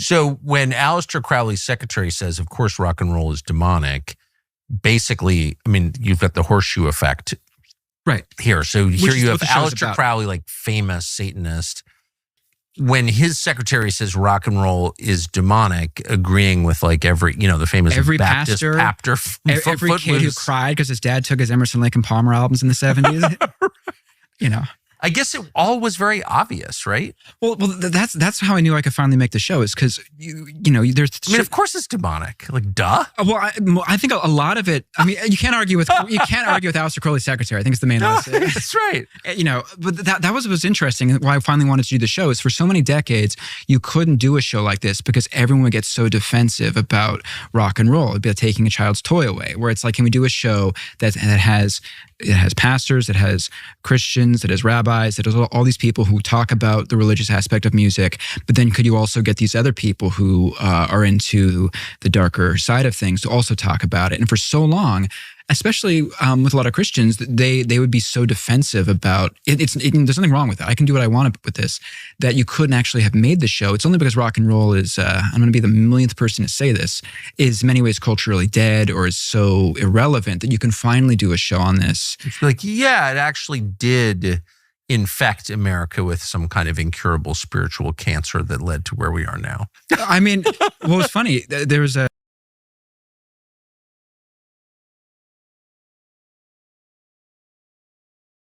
So when Aleister Crowley's secretary says, of course, rock and roll is demonic, basically, I mean, you've got the horseshoe effect right here. So here you have Aleister about. Crowley, like famous Satanist. When his secretary says rock and roll is demonic, agreeing with like every, the famous every Baptist pastor, every kid who cried because his dad took his Emerson, Lake and Palmer albums in the 70s, I guess it all was very obvious, right? Well, that's how I knew I could finally make the show, is because there's. I mean, of course it's demonic. Like, duh. Well, I think a lot of it. I mean, you can't argue with Aleister Crowley's secretary. I think it's the main. That's right. But that was what was interesting. Why I finally wanted to do the show is for so many decades you couldn't do a show like this because everyone would get so defensive about rock and roll. It'd be like taking a child's toy away. Where it's like, can we do a show that has pastors, that has Christians, that has rabbis, that has all these people who talk about the religious aspect of music, but then could you also get these other people who are into the darker side of things to also talk about it? And for so long, especially with a lot of Christians, they would be so defensive about it. There's nothing wrong with it. I can do what I want with this. That you couldn't actually have made the show. It's only because rock and roll is, I'm going to be the millionth person to say this, is in many ways culturally dead or is so irrelevant that you can finally do a show on this. It's like, yeah, it actually did infect America with some kind of incurable spiritual cancer that led to where we are now. I mean, what was funny, there was a